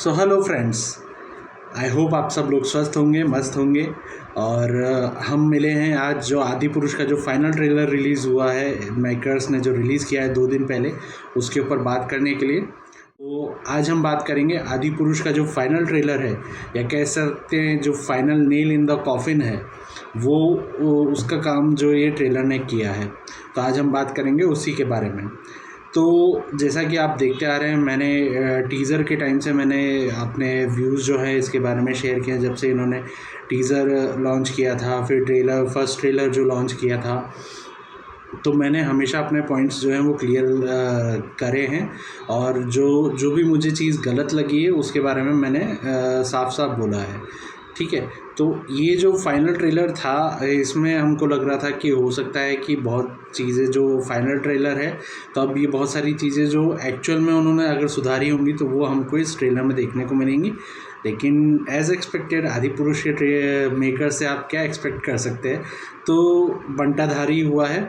So hello friends, I hope आप सब लोग स्वस्थ होंगे, मस्त होंगे। और हम मिले हैं आज जो आदि पुरुष का जो फाइनल ट्रेलर रिलीज़ हुआ है, मेकर्स ने जो रिलीज़ किया है 2 दिन पहले, उसके ऊपर बात करने के लिए। तो आज हम बात करेंगे आदि पुरुष का जो फाइनल ट्रेलर है, या कह सकते हैं जो final nail in the coffin है, वो उसका काम जो ये ट्रेलर ने किया है। तो आज हम बात करेंगे उसी के बारे में। तो जैसा कि आप देखते आ रहे हैं, मैंने टीज़र के टाइम से मैंने अपने व्यूज़ जो है इसके बारे में शेयर किए। जब से इन्होंने टीज़र लॉन्च किया था, फिर फर्स्ट ट्रेलर जो लॉन्च किया था, तो मैंने हमेशा अपने पॉइंट्स जो हैं वो क्लियर करे हैं। और जो भी मुझे चीज़ गलत लगी है उसके बारे में मैंने साफ साफ बोला है। ठीक है, तो ये जो फाइनल ट्रेलर था, इसमें हमको लग रहा था कि हो सकता है कि बहुत चीज़ें जो फाइनल ट्रेलर है, तो अब ये बहुत सारी चीज़ें जो एक्चुअल में उन्होंने अगर सुधारी होंगी तो वो हमको इस ट्रेलर में देखने को मिलेंगी। लेकिन एज़ एक्सपेक्टेड आदि पुरुष के मेकर से आप क्या एक्सपेक्ट कर सकते हैं, तो बंटाधारी हुआ है।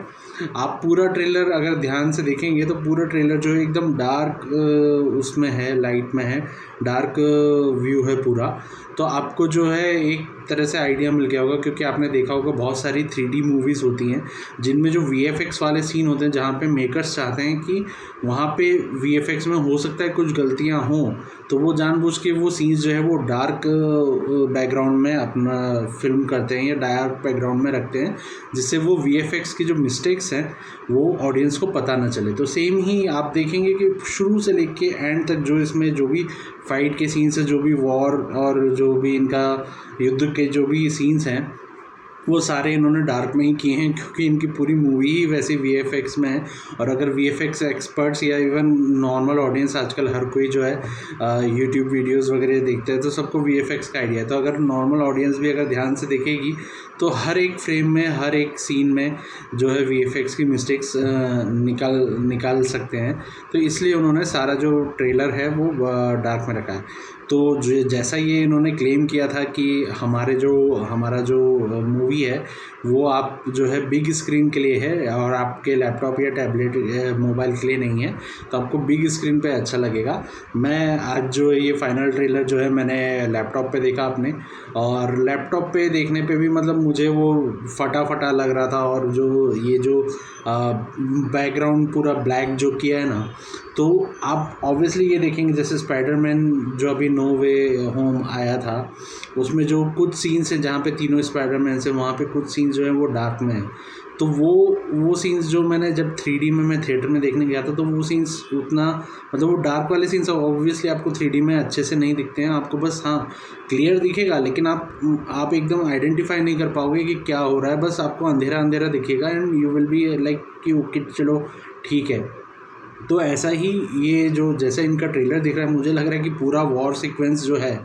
आप पूरा ट्रेलर अगर ध्यान से देखेंगे तो पूरा ट्रेलर जो है एकदम डार्क उसमें है, लाइट में है, डार्क व्यू है पूरा। तो आपको जो है एक तरह से आइडिया मिल गया होगा, क्योंकि आपने देखा होगा बहुत सारी 3D मूवीज़ होती हैं जिनमें जो VFX वाले सीन होते हैं, जहाँ पे मेकर्स चाहते हैं कि वहाँ पे VFX में हो सकता है कुछ गलतियाँ हों, तो वो जानबूझ के वो सीन्स जो है वो डार्क बैकग्राउंड में अपना फिल्म करते हैं या डार्क बैकग्राउंड में रखते हैं, जिससे वो VFX की जो मिस्टेक्स हैं वो ऑडियंस को पता ना चले। तो सेम ही आप देखेंगे कि शुरू से लेके एंड तक जो इसमें जो भी फाइट के सीन्स हैं, जो भी वॉर और जो भी इनका युद्ध के जो भी सीन्स हैं, वो सारे इन्होंने डार्क में ही किए हैं, क्योंकि इनकी पूरी मूवी ही वैसे VFX में है। और अगर VFX एक्सपर्ट्स या इवन नॉर्मल ऑडियंस, आजकल हर कोई जो है यूट्यूब वीडियोस वगैरह देखते हैं, तो सबको VFX का आइडिया है। तो अगर नॉर्मल ऑडियंस भी अगर ध्यान से देखेगी तो हर एक फ्रेम में, हर एक सीन में जो है VFX की मिस्टेक्स निकाल सकते हैं। तो इसलिए उन्होंने सारा जो ट्रेलर है वो डार्क में रखा है। तो जैसा ये इन्होंने क्लेम किया था कि हमारा जो मूवी है वो आप जो है बिग स्क्रीन के लिए है और आपके लैपटॉप या टैबलेट मोबाइल के लिए नहीं है, तो आपको बिग स्क्रीन पे अच्छा लगेगा। मैं आज जो ये फाइनल ट्रेलर जो है मैंने लैपटॉप पे देखा अपने, और लैपटॉप पे देखने पे भी मतलब मुझे वो फटा लग रहा था। और जो बैकग्राउंड पूरा ब्लैक जो किया है ना, तो आप ऑब्वियसली ये देखेंगे जैसे स्पाइडरमैन जो अभी नो वे होम आया था, उसमें जो कुछ सीन्स हैं जहाँ पे तीनों स्पाइडरमैन से, वहाँ पे कुछ सीन्स जो है वो डार्क में है। तो वो सीन्स जो मैंने जब 3D में मैं थिएटर में देखने गया था, तो वो सीन्स उतना मतलब वो डार्क वाले सीन्स ऑब्वियसली आपको 3D में अच्छे से नहीं दिखते हैं। आपको बस हाँ क्लियर दिखेगा, लेकिन आप एकदम आइडेंटिफाई नहीं कर पाओगे कि क्या हो रहा है। बस आपको अंधेरा अंधेरा दिखेगा and you will be like कि ओके चलो ठीक है। तो ऐसा ही ये जो जैसा इनका ट्रेलर दिख रहा है, मुझे लग रहा है कि पूरा वॉर सीक्वेंस जो है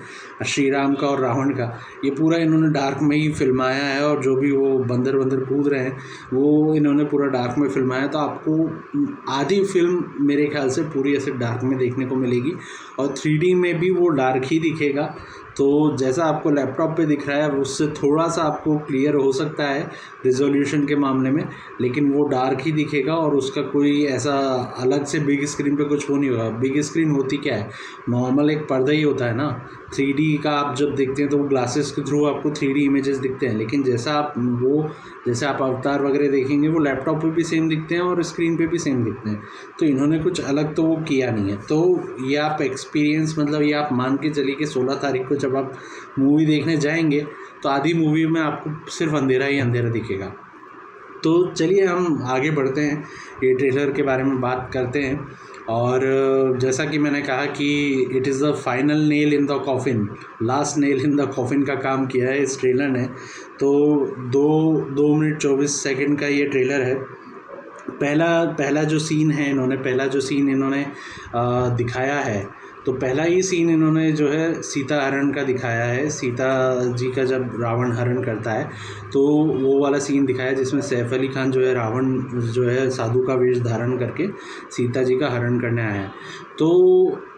श्री राम का और रावण का, ये पूरा इन्होंने डार्क में ही फिल्माया है। और जो भी वो बंदर कूद रहे हैं वो इन्होंने पूरा डार्क में फिल्माया। तो आपको आधी फिल्म मेरे ख्याल से पूरी ऐसे डार्क में देखने को मिलेगी, और 3D में भी वो डार्क ही दिखेगा। तो जैसा आपको लैपटॉप पे दिख रहा है उससे थोड़ा सा आपको क्लियर हो सकता है रिजोल्यूशन के मामले में, लेकिन वो डार्क ही दिखेगा। और उसका कोई ऐसा अलग से बिग स्क्रीन पे कुछ हो नहीं होगा। बिग स्क्रीन होती क्या है, नॉर्मल एक पर्दा ही होता है ना। 3D का आप जब देखते हैं तो वो ग्लासेस के थ्रू आपको 3D इमेजेस दिखते हैं, लेकिन जैसा आप अवतार वगैरह देखेंगे वो लैपटॉप पे भी सेम दिखते हैं और स्क्रीन पे भी सेम दिखते हैं। तो इन्होंने कुछ अलग तो वो किया नहीं है। तो ये आप एक्सपीरियंस मतलब ये आप मान के चलिए कि 16 तारीख को जब आप मूवी देखने जाएंगे तो आधी मूवी में आपको सिर्फ अंधेरा ही अंधेरा दिखेगा। तो चलिए हम आगे बढ़ते हैं, ये ट्रेलर के बारे में बात करते हैं। और जैसा कि मैंने कहा कि it is the final nail in the coffin, last nail in the coffin का काम किया है इस ट्रेलर ने। तो 2 मिनट 24 सेकंड का ये ट्रेलर है। पहला जो सीन इन्होंने दिखाया है, तो पहला ही सीन इन्होंने जो है सीता हरण का दिखाया है। सीता जी का जब रावण हरण करता है तो वो वाला सीन दिखाया है, जिसमें सैफ अली खान जो है रावण जो है साधु का वेश धारण करके सीता जी का हरण करने आया है। तो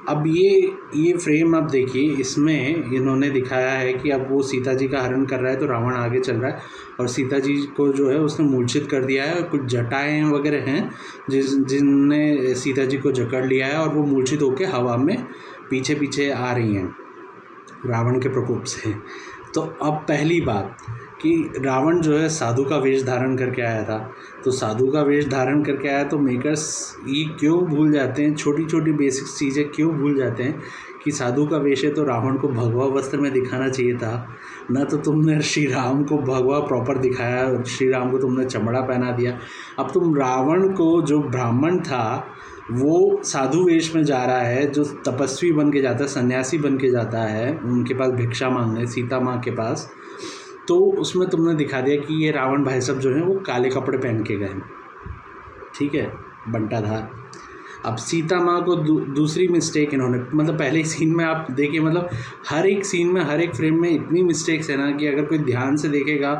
अब ये फ्रेम आप देखिए, इसमें इन्होंने दिखाया है कि अब वो सीता जी का हरण कर रहा है तो रावण आगे चल रहा है और सीता जी को जो है उसने मूर्छित कर दिया है। कुछ जटाएँ वगैरह हैं जिनने सीता जी को जकड़ लिया है और वो मूर्छित होकर हवा में पीछे पीछे आ रही हैं रावण के प्रकोप से। तो अब पहली बात कि रावण जो है साधु का वेश धारण करके आया था, तो साधु का वेश धारण करके आया तो मेकर्स ये क्यों भूल जाते हैं, छोटी छोटी बेसिक चीज़ें क्यों भूल जाते हैं कि साधु का वेश है तो रावण को भगवा वस्त्र में दिखाना चाहिए था ना। तो तुमने श्री राम को भगवा प्रॉपर दिखाया, श्री राम को तुमने चमड़ा पहना दिया। अब तुम रावण को, जो ब्राह्मण था वो साधु वेश में जा रहा है, जो तपस्वी बन के जाता है, सन्यासी बन के जाता है उनके पास भिक्षा मांगने, सीता माँ के पास, तो उसमें तुमने दिखा दिया कि ये रावण भाई साहब जो हैं वो काले कपड़े पहन के गए। ठीक है, बंटाधार। अब सीता माँ को दूसरी मिस्टेक इन्होंने, मतलब पहले ही सीन में आप देखिए, मतलब हर एक सीन में, हर एक फ्रेम में इतनी मिस्टेक्स है ना कि अगर कोई ध्यान से देखेगा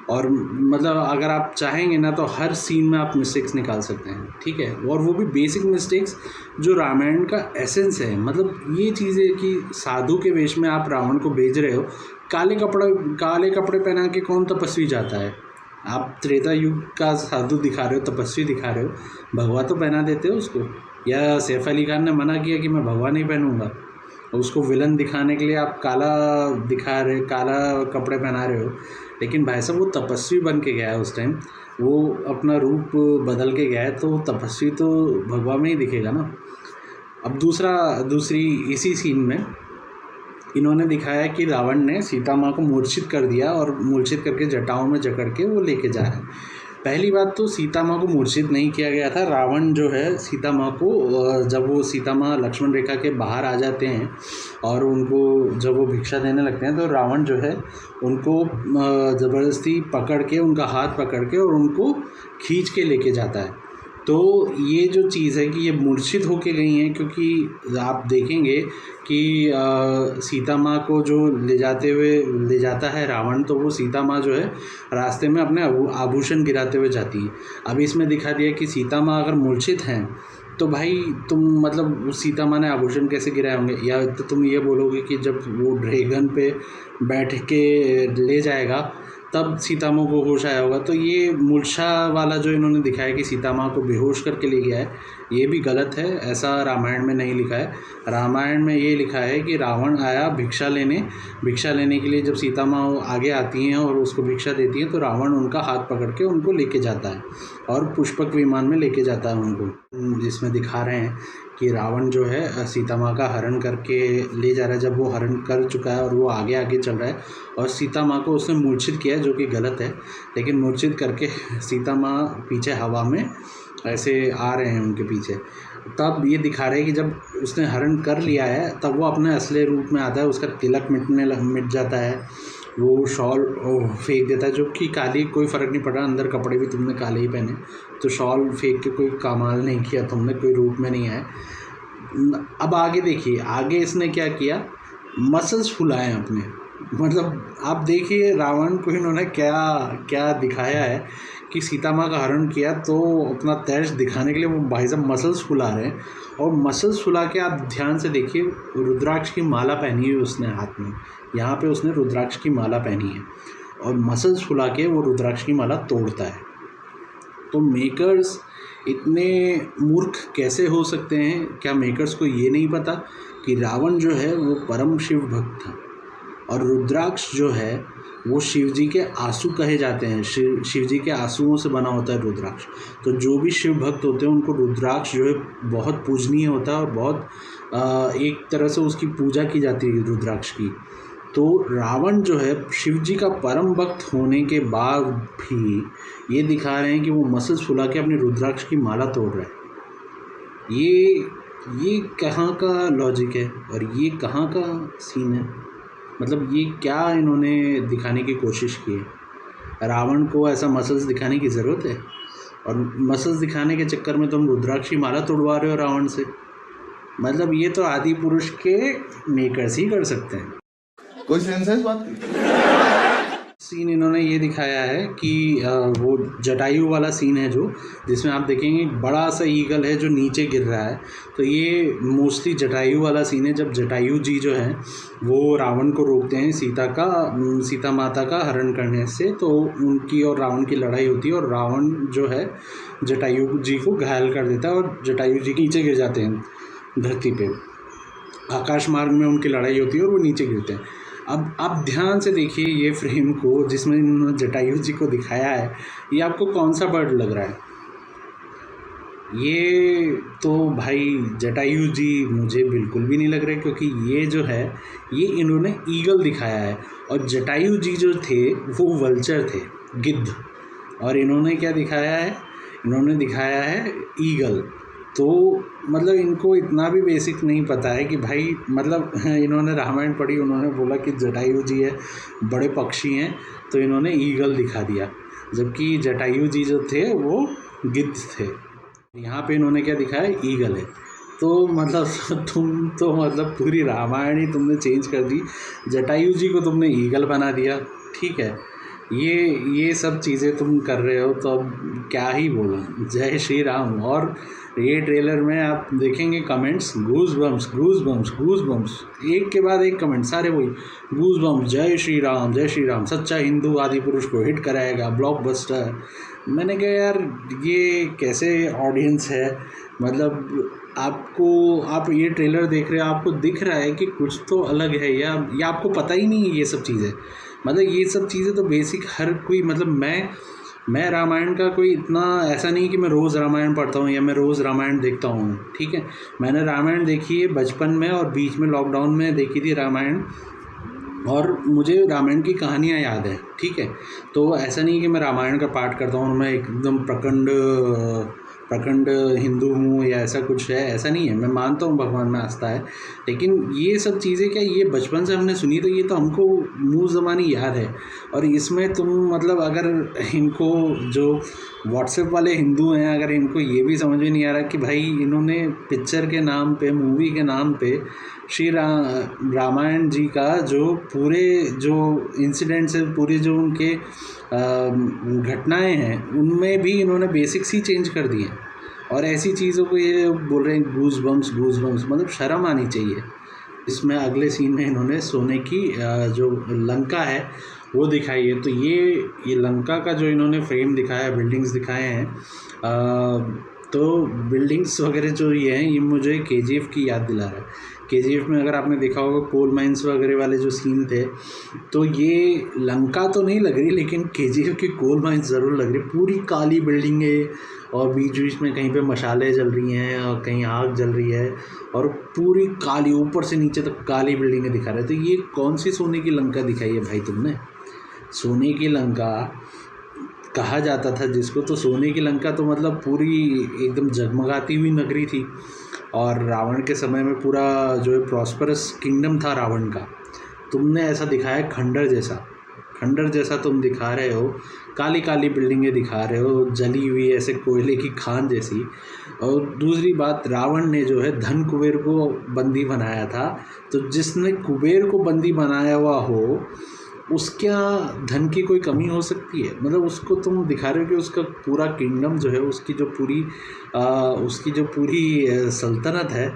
और मतलब अगर आप चाहेंगे ना तो हर सीन में आप मिस्टेक्स निकाल सकते हैं। ठीक है, और वो भी बेसिक मिस्टेक्स जो रामायण का एसेंस है। मतलब ये चीज़ है कि साधु के वेश में आप रावण को भेज रहे हो, काले कपड़े पहना के कौन तपस्वी जाता है? आप त्रेता युग का साधु दिखा रहे हो, तपस्वी दिखा रहे हो, भगवा तो पहना देते हो उसको। या सैफ अली खान ने मना किया कि मैं भगवा नहीं पहनूंगा, उसको विलन दिखाने के लिए आप काला दिखा रहे, काला कपड़े पहना रहे हो। लेकिन भाई साहब वो तपस्वी बन के गया है उस टाइम, वो अपना रूप बदल के गया है, तो तपस्वी तो भगवा में ही दिखेगा ना। अब दूसरी इसी सीन में इन्होंने दिखाया कि रावण ने सीता माँ को मूर्छित कर दिया और मूर्छित करके जटाओं में जकड़ के वो लेके जा रहा है। पहली बात तो सीता माँ को मूर्छित नहीं किया गया था। रावण जो है सीता माँ को, जब वो सीता माँ लक्ष्मण रेखा के बाहर आ जाते हैं और उनको जब वो भिक्षा देने लगते हैं तो रावण जो है उनको ज़बरदस्ती पकड़ के, उनका हाथ पकड़ के और उनको खींच के लेके जाता है। तो ये जो चीज़ है कि ये मूर्छित होके गई हैं, क्योंकि आप देखेंगे कि सीता माँ को जो ले जाता है रावण, तो वो सीता माँ जो है रास्ते में अपने आभूषण गिराते हुए जाती है। अब इसमें दिखा दिया कि सीता माँ अगर मूर्छित हैं तो भाई तुम, मतलब सीता माँ ने आभूषण कैसे गिराए होंगे? या तो तुम ये बोलोगे कि जब वो ड्रैगन पे बैठ के ले जाएगा तब सीता माँ को होश आया होगा। तो ये मूर्छा वाला जो इन्होंने दिखाया कि सीता माँ को बेहोश करके ले गया है, ये भी गलत है। ऐसा रामायण में नहीं लिखा है। रामायण में ये लिखा है कि रावण आया भिक्षा लेने के लिए जब सीता माँ आगे आती हैं और उसको भिक्षा देती हैं तो रावण उनका हाथ पकड़ के उनको लेके जाता है और पुष्पक विमान में लेके जाता है उनको। जिसमें दिखा रहे हैं कि रावण जो है सीता माँ का हरण करके ले जा रहा है, जब वो हरण कर चुका है और वो आगे चल रहा है और सीता माँ को उसने मूर्छित किया है, जो कि गलत है। लेकिन मूर्छित करके सीता माँ पीछे हवा में ऐसे आ रहे हैं उनके पीछे, तब ये दिखा रहे हैं कि जब उसने हरण कर लिया है तब वो अपने असली रूप में आता है। उसका तिलक मिट जाता है, वो शॉल फेंक देता है, जो कि काली, कोई फ़र्क नहीं पड़ रहा, अंदर कपड़े भी तुमने काले ही पहने, तो शॉल फेंक के कोई कमाल नहीं किया तुमने, कोई रूप में नहीं आए। अब आगे देखिए, आगे इसने क्या किया, मसल्स फुलाए अपने। मतलब आप देखिए रावण को इन्होंने क्या क्या दिखाया है कि सीता माँ का हरण किया तो अपना तेज दिखाने के लिए वो भाई साहब मसल्स फुला रहे हैं। और मसल्स फुला के आप ध्यान से देखिए, रुद्राक्ष की माला पहनी है उसने हाथ में, यहाँ पे उसने रुद्राक्ष की माला पहनी है और मसल्स फुला के वो रुद्राक्ष की माला तोड़ता है। तो मेकर्स इतने मूर्ख कैसे हो सकते हैं? क्या मेकर्स को ये नहीं पता कि रावण जो है वो परम शिव भक्त था और रुद्राक्ष जो है वो शिव जी के आंसू कहे जाते हैं, शिव जी के आंसुओं से बना होता है रुद्राक्ष। तो जो भी शिव भक्त होते हैं उनको रुद्राक्ष जो है बहुत पूजनीय होता है और बहुत एक तरह से उसकी पूजा की जाती है रुद्राक्ष की। तो रावण जो है शिव जी का परम भक्त होने के बाद भी ये दिखा रहे हैं कि वो मसल्स फुला के अपनी रुद्राक्ष की माला तोड़ रहा है। ये कहाँ का लॉजिक है और ये कहाँ का सीन है? मतलब ये क्या इन्होंने दिखाने की कोशिश की है? रावण को ऐसा मसल्स दिखाने की ज़रूरत है? और मसल्स दिखाने के चक्कर में तुम रुद्राक्ष की माला तोड़वा रहे हो रावण से। मतलब ये तो आदि पुरुष के मेकर्स ही कर सकते हैं। कोई सेंस है इस बात की? सीन इन्होंने ये दिखाया है कि वो जटायु वाला सीन है जो, जिसमें आप देखेंगे बड़ा सा ईगल है जो नीचे गिर रहा है। तो ये मोस्टली जटायु वाला सीन है, जब जटायु जी जो हैं वो रावण को रोकते हैं सीता माता का हरण करने से। तो उनकी और रावण की लड़ाई होती है और रावण जो है जटायु जी को घायल कर देता है और जटायु जी नीचे गिर जाते हैं धरती पे। आकाश मार्ग में उनकी लड़ाई होती है और वो नीचे गिरते हैं। अब आप ध्यान से देखिए ये फ्रेम को जिसमें इन्होंने जटायु जी को दिखाया है, ये आपको कौन सा बर्ड लग रहा है? ये तो भाई जटायु जी मुझे बिल्कुल भी नहीं लग रहे, क्योंकि ये जो है ये इन्होंने ईगल दिखाया है और जटायु जी जो थे वो वल्चर थे, गिद्ध, और इन्होंने क्या दिखाया है? इन्होंने दिखाया है ईगल। तो मतलब इनको इतना भी बेसिक नहीं पता है कि भाई मतलब इन्होंने रामायण पढ़ी, उन्होंने बोला कि जटायु जी है बड़े पक्षी हैं तो इन्होंने ईगल दिखा दिया, जबकि जटायु जी जो थे वो गिद्ध थे। यहाँ पे इन्होंने क्या दिखाया? ईगल है। तो मतलब तुम तो मतलब पूरी रामायण ही तुमने चेंज कर दी, जटायु जी को तुमने ईगल बना दिया। ठीक है, ये सब चीज़ें तुम कर रहे हो तो अब क्या ही बोलूं। जय श्री राम। और ये ट्रेलर में आप देखेंगे comments, goose bumps goose bumps goose bumps, एक के बाद एक कमेंट सारे वही गूज बम्स, जय श्री राम, सच्चा हिंदू आदि पुरुष को हिट कराएगा, ब्लॉकबस्टर। मैंने कहा यार ये कैसे ऑडियंस है? मतलब आप ये ट्रेलर देख रहे हो, आपको दिख रहा है कि कुछ तो अलग है, या आपको पता ही नहीं है ये सब चीज़ें? मतलब ये सब चीज़ें तो बेसिक हर कोई, मतलब मैं रामायण का कोई इतना ऐसा नहीं कि मैं रोज़ रामायण पढ़ता हूँ या मैं रोज़ रामायण देखता हूँ। ठीक है, मैंने रामायण देखी है बचपन में और बीच में लॉकडाउन में देखी थी रामायण, और मुझे रामायण की कहानियाँ याद है। ठीक है, तो ऐसा नहीं कि मैं रामायण का पाठ करता हूँ और मैं एकदम प्रखंड हिंदू हूँ या ऐसा कुछ है, ऐसा नहीं है। मैं मानता हूँ भगवान में आस्था है, लेकिन ये सब चीज़ें क्या ये बचपन से हमने सुनी, तो ये तो हमको मुँह ज़बानी याद है। और इसमें तुम मतलब अगर इनको जो व्हाट्सएप वाले हिंदू हैं, अगर इनको ये भी समझ में नहीं आ रहा कि भाई इन्होंने पिक्चर के नाम पे, मूवी के नाम पे श्री रामायण जी का जो पूरे जो इंसिडेंट्स है, पूरे जो उनके घटनाएं हैं, उनमें भी इन्होंने बेसिक्स ही चेंज कर दिए और ऐसी चीज़ों को ये बोल रहे हैं गूज बम्स, मतलब शर्म आनी चाहिए। इसमें अगले सीन में इन्होंने सोने की जो लंका है वो दिखाई है। तो ये लंका का जो इन्होंने फ्रेम दिखाया है, बिल्डिंग्स दिखाए हैं, तो बिल्डिंग्स वगैरह जो ये हैं ये मुझे केजीएफ की याद दिला रहा है। केजीएफ में अगर आपने देखा होगा कोल माइंस वगैरह वाले जो सीन थे, तो ये लंका तो नहीं लग रही, लेकिन केजीएफ की कोल माइंस ज़रूर लग रही। पूरी काली बिल्डिंगें और बीच बीच में कहीं पे मशाले जल रही हैं और कहीं आग जल रही है, और पूरी काली ऊपर से नीचे तक काली बिल्डिंगें दिखा रहे। तो ये कौन सी सोने की लंका दिखाई है भाई तुमने? सोने की लंका कहा जाता था जिसको, तो सोने की लंका तो मतलब पूरी एकदम जगमगाती हुई नगरी थी। और रावण के समय में पूरा जो है प्रॉस्परस किंगडम था रावण का। तुमने ऐसा दिखाया खंडर जैसा तुम दिखा रहे हो, काली काली बिल्डिंगें दिखा रहे हो, जली हुई ऐसे कोयले की खान जैसी। और दूसरी बात, रावण ने जो है धन कुबेर को बंदी बनाया था, तो जिसने कुबेर को बंदी बनाया हुआ हो उसके यहाँ धन की कोई कमी हो सकती है? मतलब उसको तुम दिखा रहे हो कि उसका पूरा किंगडम जो है, उसकी जो पूरी सल्तनत है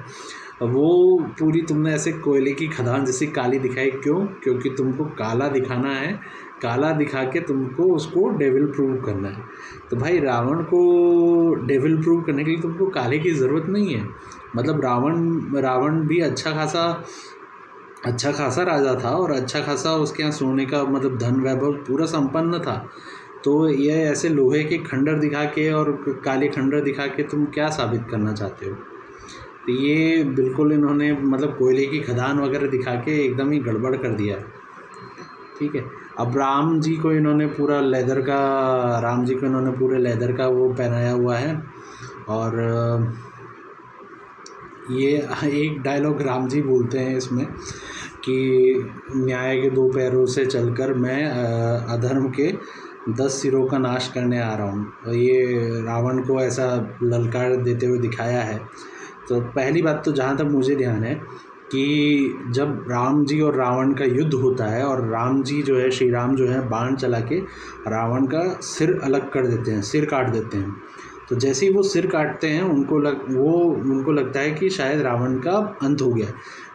वो पूरी तुमने ऐसे कोयले की खदान जैसी काली दिखाई। क्यों? क्योंकि तुमको काला दिखाना है, काला दिखा के तुमको उसको डेविल प्रूव करना है। तो भाई रावण को डेविल प्रूव करने के लिए तुमको काले की ज़रूरत नहीं है। मतलब रावण भी अच्छा खासा राजा था और अच्छा खासा उसके यहाँ सोने का मतलब धन वैभव पूरा संपन्न था। तो ये ऐसे लोहे के खंडर दिखा के और काले खंडर दिखा के तुम क्या साबित करना चाहते हो? तो ये बिल्कुल इन्होंने मतलब कोयले की खदान वगैरह दिखा के एकदम ही गड़बड़ कर दिया है। ठीक है, अब राम जी को इन्होंने पूरे लेदर का वो पहनाया हुआ है। और ये एक डायलॉग राम जी बोलते हैं इसमें कि न्याय के 2 पैरों से चलकर मैं अधर्म के 10 सिरों का नाश करने आ रहा हूँ। और ये रावण को ऐसा ललकार देते हुए दिखाया है। तो पहली बात तो जहाँ तक मुझे ध्यान है कि जब राम जी और रावण का युद्ध होता है और राम जी जो है, श्री राम जो है बाण चला के रावण का सिर अलग कर देते हैं, सिर काट देते हैं, तो जैसे ही वो सिर काटते हैं उनको लगता है कि शायद रावण का अंत हो गया,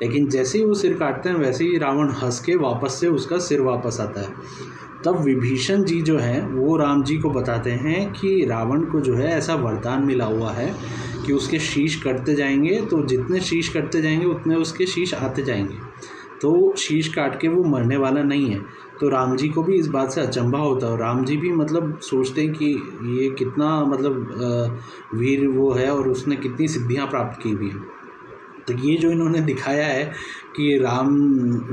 लेकिन जैसे ही वो सिर काटते हैं वैसे ही रावण हंस के वापस से उसका सिर वापस आता है। तब विभीषण जी जो हैं वो राम जी को बताते हैं कि रावण को जो है ऐसा वरदान मिला हुआ है कि उसके शीश कटते जाएंगे, तो जितने शीश कटते जाएंगे उतने उसके शीश आते जाएंगे, तो शीश काट के वो मरने वाला नहीं है। तो राम जी को भी इस बात से अचंभा होता है और राम जी भी मतलब सोचते हैं कि ये कितना मतलब वीर वो है और उसने कितनी सिद्धियां प्राप्त की हुई हैं। तो ये जो इन्होंने दिखाया है कि राम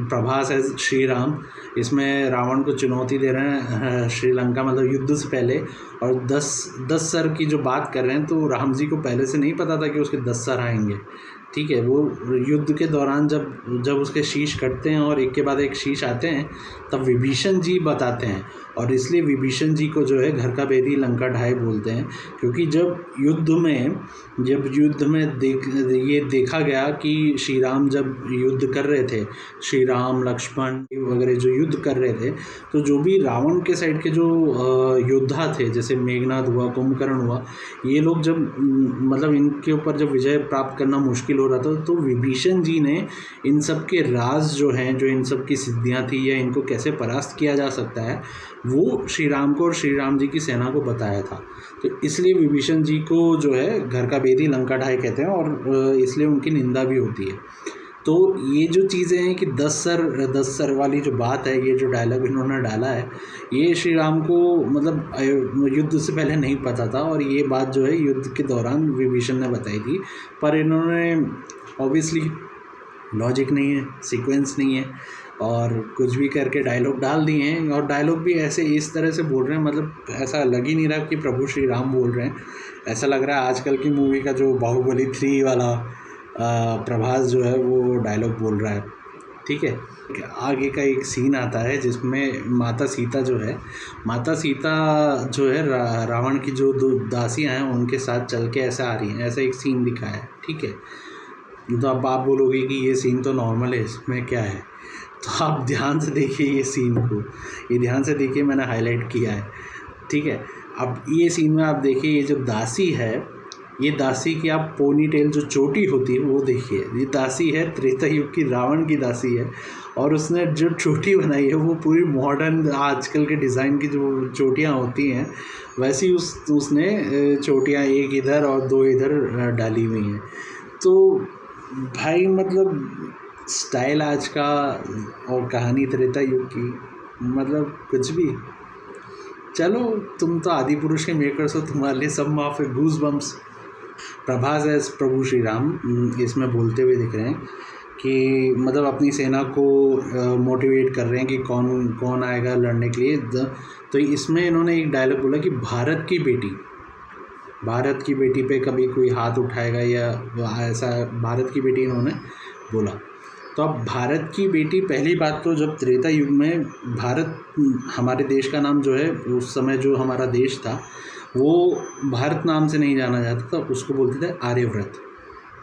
प्रभास है श्री राम, इसमें रावण को चुनौती दे रहे हैं श्रीलंका मतलब युद्ध से पहले, और 10 सर की जो बात कर रहे हैं, तो राम जी को पहले से नहीं पता था कि उसके 10 सर आएंगे। ठीक है, वो युद्ध के दौरान जब उसके शीश कटते हैं और एक के बाद एक शीश आते हैं, तब विभीषण जी बताते हैं, और इसलिए विभीषण जी को जो है घर का भेदी लंका ढाई बोलते हैं, क्योंकि जब युद्ध में ये देखा गया कि श्री राम जब युद्ध कर रहे थे, श्री राम लक्ष्मण वगैरह जो युद्ध कर रहे थे, तो जो भी रावण के साइड के जो योद्धा थे, जैसे मेघनाद हुआ, कुंभकर्ण हुआ, ये लोग जब मतलब इनके ऊपर जब विजय प्राप्त करना मुश्किल हो रहा था, तो विभीषण जी ने इन सब के राज जो हैं, जो इन सब की सिद्धियां थी या इनको कैसे परास्त किया जा सकता है, वो श्री राम को और श्री राम जी की सेना को बताया था। तो इसलिए विभीषण जी को जो है घर का भेदी लंका ढाई कहते हैं, और इसलिए उनकी निंदा भी होती है। तो ये जो चीज़ें हैं कि 10 सर वाली जो बात है, ये जो डायलॉग इन्होंने डाला है, ये श्री राम को मतलब युद्ध से पहले नहीं पता था, और ये बात जो है युद्ध के दौरान विभीषण ने बताई थी, पर इन्होंने ऑब्वियसली लॉजिक नहीं है, सीक्वेंस नहीं है, और कुछ भी करके डायलॉग डाल दिए हैं, और डायलॉग भी ऐसे इस तरह से बोल रहे हैं, मतलब ऐसा लग ही नहीं रहा कि प्रभु श्री राम बोल रहे हैं। ऐसा लग रहा है आजकल की मूवी का जो बाहुबली 3 वाला प्रभास जो है वो डायलॉग बोल रहा है। ठीक है, आगे का एक सीन आता है जिसमें माता सीता जो है रावण की जो 2 दासियाँ हैं उनके साथ चल के ऐसे आ रही हैं, ऐसा एक सीन दिखाया है। ठीक है, तो अब आप बोलोगे कि ये सीन तो नॉर्मल है, इसमें क्या है, तो आप ध्यान से देखिए ये सीन को, ये ध्यान से देखिए, मैंने हाईलाइट किया है। ठीक है, अब ये सीन में आप देखिए, ये जो दासी है, ये दासी की आप पोनी टेल जो चोटी होती है वो देखिए, ये दासी है त्रेता युग की रावण की दासी है, और उसने जो चोटी बनाई है वो पूरी मॉडर्न आजकल के डिज़ाइन की जो चोटियाँ होती हैं वैसी उसने चोटियाँ एक इधर और 2 इधर डाली हुई हैं। तो भाई मतलब स्टाइल आज का और कहानी त्रेता युग की, मतलब कुछ भी। चलो, तुम तो आदि पुरुष के मेकर्स हो, तुम्हारे लिए सब माफ है। Goosebumps. Prabhas as Prabhu Shri Ram इसमें बोलते हुए दिख रहे हैं कि मतलब अपनी सेना को मोटिवेट कर रहे हैं कि कौन कौन आएगा लड़ने के लिए। तो इसमें इन्होंने एक डायलॉग बोला कि भारत की बेटी पे कभी कोई हाथ उठाएगा, या ऐसा भारत की बेटी इन्होंने बोला। तो अब भारत की बेटी, पहली बात तो जब त्रेता युग में भारत, हमारे देश का नाम जो है उस समय जो हमारा देश था वो भारत नाम से नहीं जाना जाता था, उसको बोलते थे आर्यव्रत।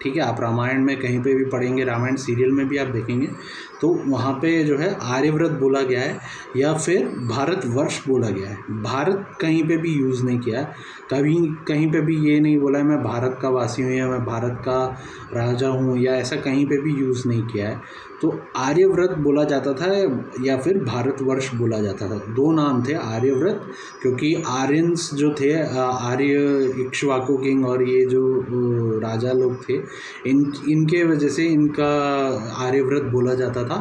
ठीक है, आप रामायण में कहीं पे भी पढ़ेंगे, रामायण सीरियल में भी आप देखेंगे, तो वहाँ पे जो है आर्यव्रत बोला गया है, या फिर भारतवर्ष बोला गया है। भारत कहीं पे भी यूज़ नहीं किया है, कभी कहीं पे भी ये नहीं बोला है मैं भारत का वासी हूँ या मैं भारत का राजा हूँ, या ऐसा कहीं पे भी यूज़ नहीं किया है। तो आर्यव्रत बोला जाता था या फिर भारतवर्ष बोला जाता था, 2 नाम थे आर्यव्रत, क्योंकि आर्यंस जो थे, आर्य इक्ष्वाकु किंग और ये जो राजा लोग थे, इनके वजह से इनका आर्यव्रत बोला जाता था,